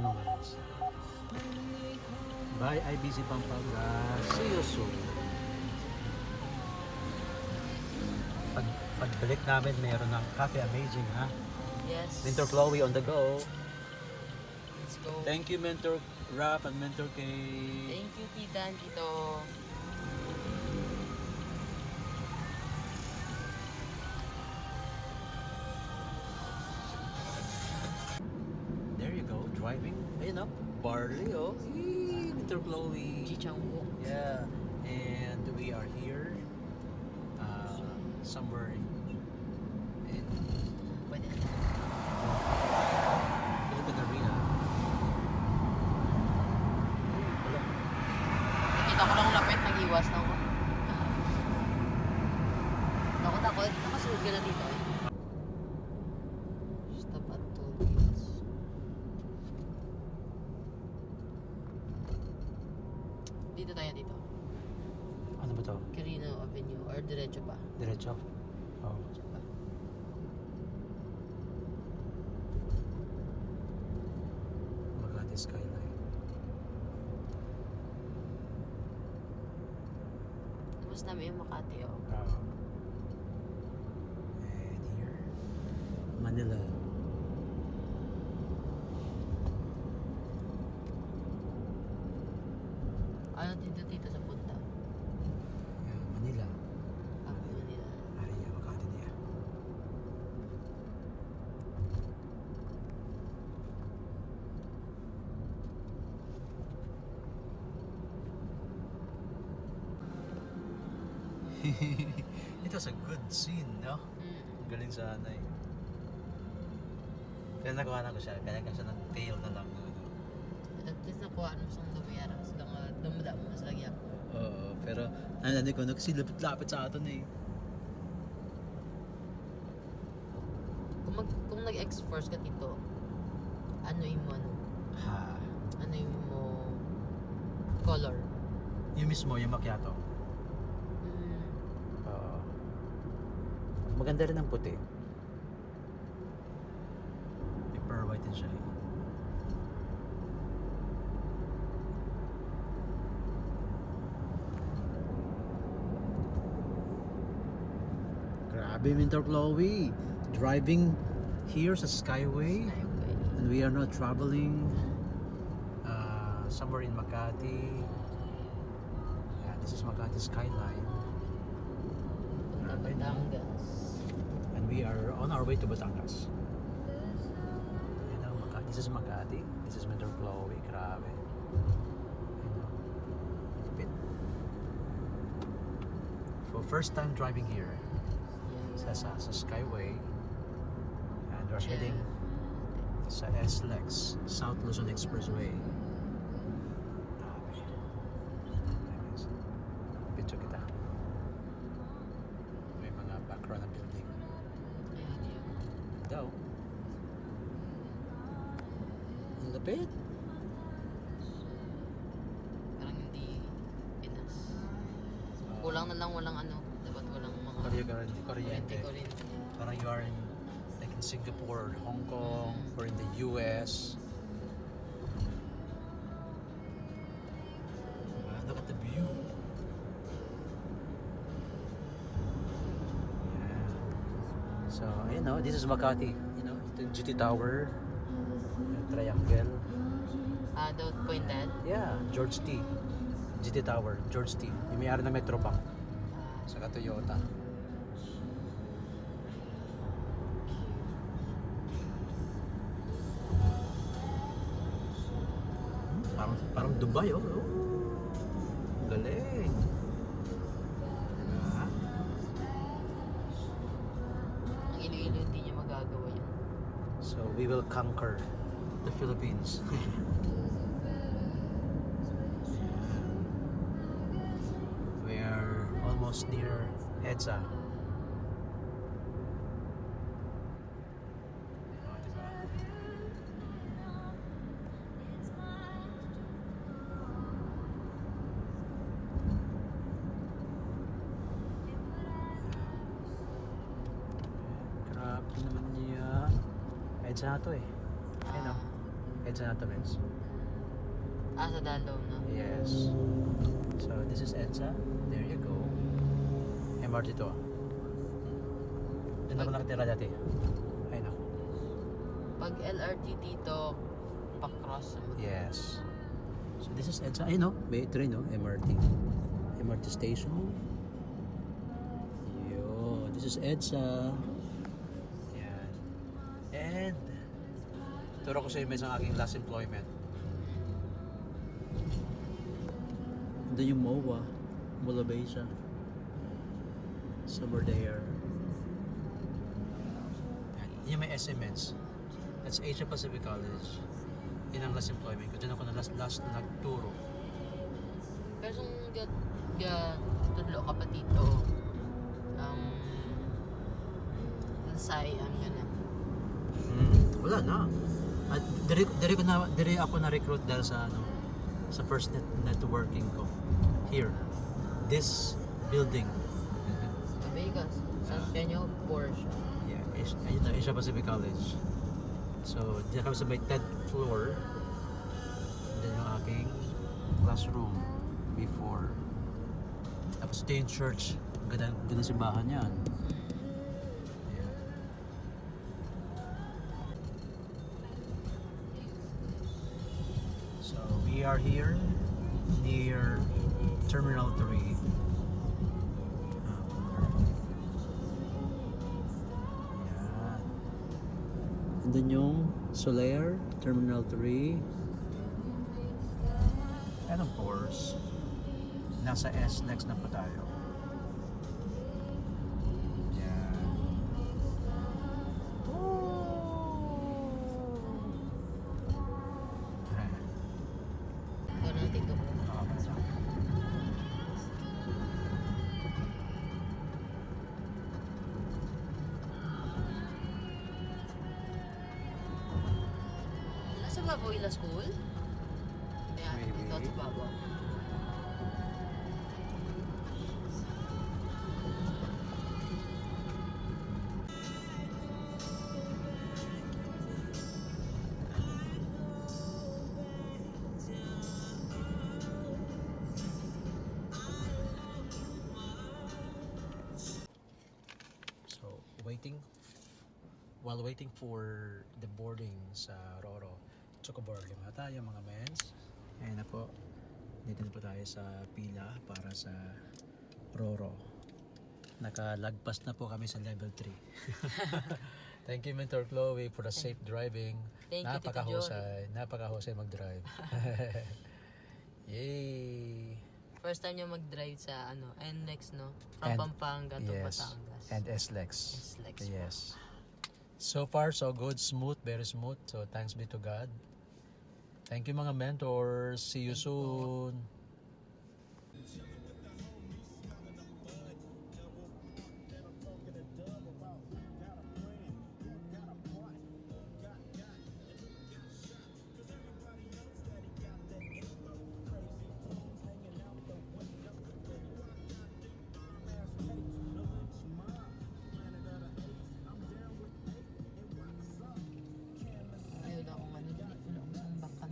Filipino girls. Bye, IBC Pampanga. See you soon. Pagbalik namin, mayroon ng Cafe Amazing, ha? Yes. Mentor Chloe on the go. Let's go. Thank you, Mentor Rap and Mentor K. Thank you, Tita and Tito. There you go, driving. Ayun, Barley, oh. Eee, Mentor Chloe. Jichangbo. Yeah, and we are here somewhere in Pwede na. Philippine Arena. Wala. Nakita ko lang lapit, nag-iwas na ako. Takot. Nakasuod ka na dito eh. Stop at toll gates. Dito tayo dito. Ano ba to? Quirino Avenue or diretso pa? Diretso? Oh. Diretso pa. Makati Skyline. Tapos namin yung Makati oh. And here, Manila. Ano dito sa punta? Yeah, Manila. Manila. Area, Makati niya. It was a good scene, no? Ang galing sana eh. Kaya nakuha na ko siya, kaya ka siya nag-tail na lang. Ano. At least nakuha mo sa dumiyara. Sa dumada mo sa lagi ako. Oo, pero nalani ko, kasi lapit-lapit sa atin eh. Kung nag-X-Force ka dito, ano yung mo, Ha. ano yung mo color? Yung mismo, yung macchiato. Oo. Maganda rin ang puti. May pearl white din siya eh. Grabe, Mentor Chloe. Driving here sa Skyway. Skyway. And we are now traveling somewhere in Makati. Yeah, this is Makati Skyline. Punta Batangas. And we are on our way to Batangas. You know, this is Makati. This is Mentor Chloe. Grabe. You know, bit. For first time driving here sa Skyway. And we're heading sa SLEX, South Luzon Expressway. Grabe. Anyways, picture kita. May mga background na building. Ayan yun. Daw. Ang lapit. Parang hindi Pinas. Kulang na lang walang ano. Dapat walang mga Kuryente. Parang you are in like in Singapore or Hong Kong or in the US. Look at the view. Yeah. So, you know, this is Makati. You know, ito yung GT Tower. Yung triangle. Don't point that. Yeah, George T. GT Tower, George T. Yung may-ari ng Metrobank. Saka Toyota. Parang Dubai, oh. Galing. Ah. Ang Iloilo hindi niya magagawa yun. So we will conquer the Philippines. We are almost near EDSA. Oh, diba? Grabe naman niya. EDSA to eh. Ayun o. EDSA Natamens. Sa Dalaw na. Yes. So this is EDSA. There you go. MRT to. Doon ako nakatira dati. Ay naku. Pag LRT dito, pa-cross mo. Yes. So this is EDSA. Ay no, may train no, MRT. MRT station. Yo, this is EDSA. Yan. And turo ko sa inyo sa aking last employment. Doon yung MOA, Mulabesa. Somewhere there. Yan. Yung may SMNs. That's Asia Pacific College. Yun ang last employment ko. Diyan ako na last nagturo. Pero kung tudlo ka pa dito, say I'm gonna. Wala na. At diri ako na recruit dahil sa sa first networking ko here. This building. Sa Vegas. San Peño, Porsche. Yeah, ayun na, Asia Pacific College. So, diyan kami sa may 10th floor. Diyan yung aking classroom before. Tapos ito yung church. Ganda simbahan yan. Yeah. So, we are here near Terminal 3. Yan. And then yung Solaire, Terminal 3. And of course, nasa SLEX na po tayo. Yan. Ikaw natin ito. Nasa Babaw Ila School? Ayan, Maybe. dito sa Babaw. So, while waiting for the boarding sa Roro, Chocoboarding na tayo mga mens. Ayun na po. Dito na po tayo sa pila para sa Roro. Nakalagpas na po kami sa level 3. Thank you Mentor Chloe for the safe driving. Thank you, Tito Napakahusay mag-drive. Yay! First time niya mag-drive sa NLEX, no? From And- Pampanga to yes. Batangas. And SLEX. SLEX. Yes. So far, so good. Smooth. Very smooth. So, thanks be to God. Thank you mga mentors. See you soon. Ayun akong wala akong sambakan.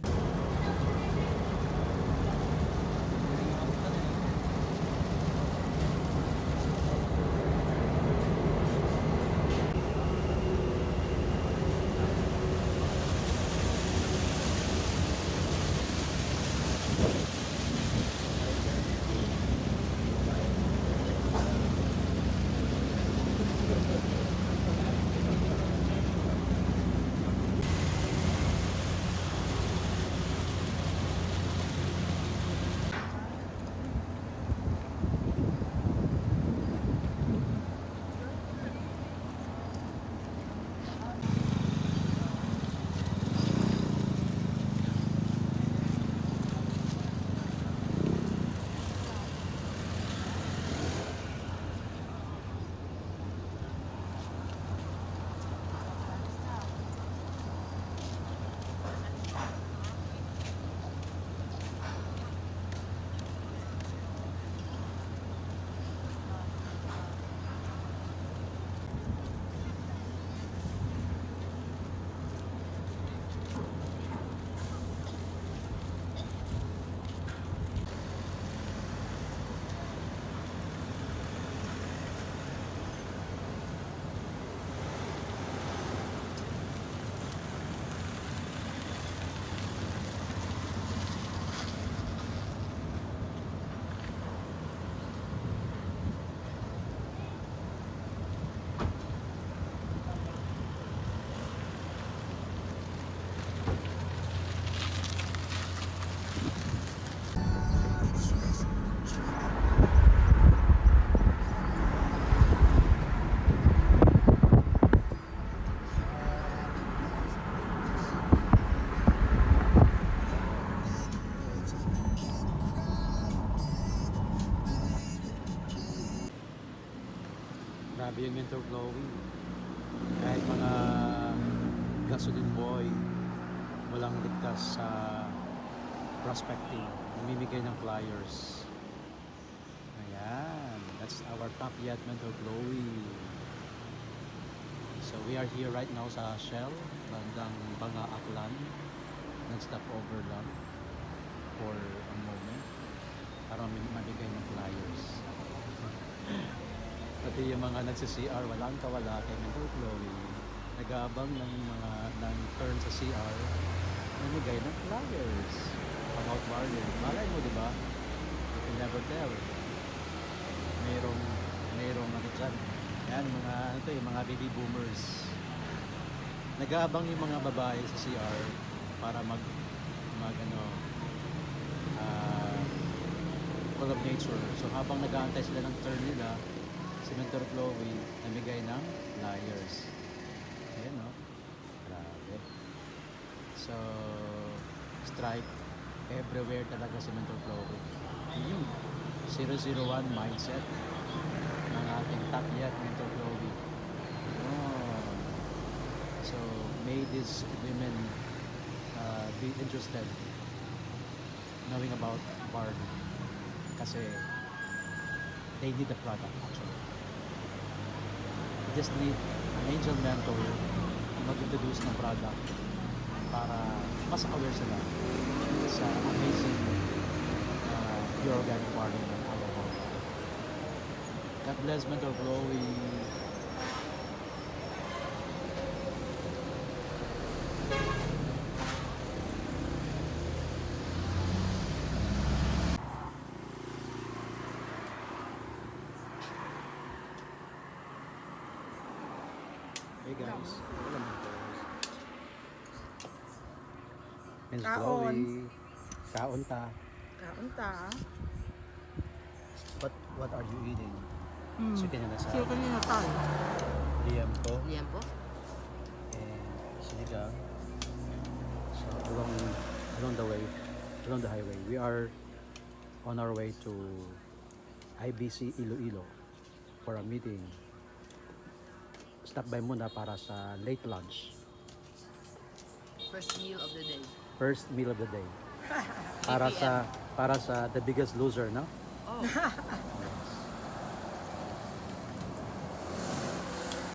Grabe yung mentor glowing. Kahit mga gasoline boy, walang ligtas sa prospecting. Namimigay ng flyers. Ayan. That's our top yet mentor glowing. So we are here right now sa Shell, bandang Banga Aklan. Nag-stop over lang for a moment para mabigay ng flyers. Pati yung mga nagsi-CR, walang kawala kay Mentor Chloe. Nag-aabang ng turn sa CR, namigay ng flyers. About Marlin. Malay mo, di ba? You can never tell. Mayroong ano dyan. Yan, yung mga baby boomers. Nag-aabang yung mga babae sa CR para full of nature. So habang nag-aantay sila ng turn nila, si Mentor Chloe namigay ng flyers. Ayan, no? Grabe. So, strike everywhere talaga si Mentor Chloe. Yung 001 mindset ng ating top yet, Mentor Chloe. Oh. So, may these women be interested knowing about Barbie. Kasi they need the product actually. They just need an angel mentor na mag-introduce ng product para mas aware sila sa amazing pure organic farming ng alcohol. God bless Mentor Chloe. Hey guys, hello mentors. Miss Kaon. Chloe, kaon ta. Kaunta. What are you eating? Chicken and asal, Chicken na tayo. liempo, Liyan po. and sinigang. So along the highway, we are on our way to IBC Iloilo for a meeting. Stop by muna para sa late lunch. First meal of the day. First meal of the day. 3 p.m. Para sa The Biggest Loser, no? Oh,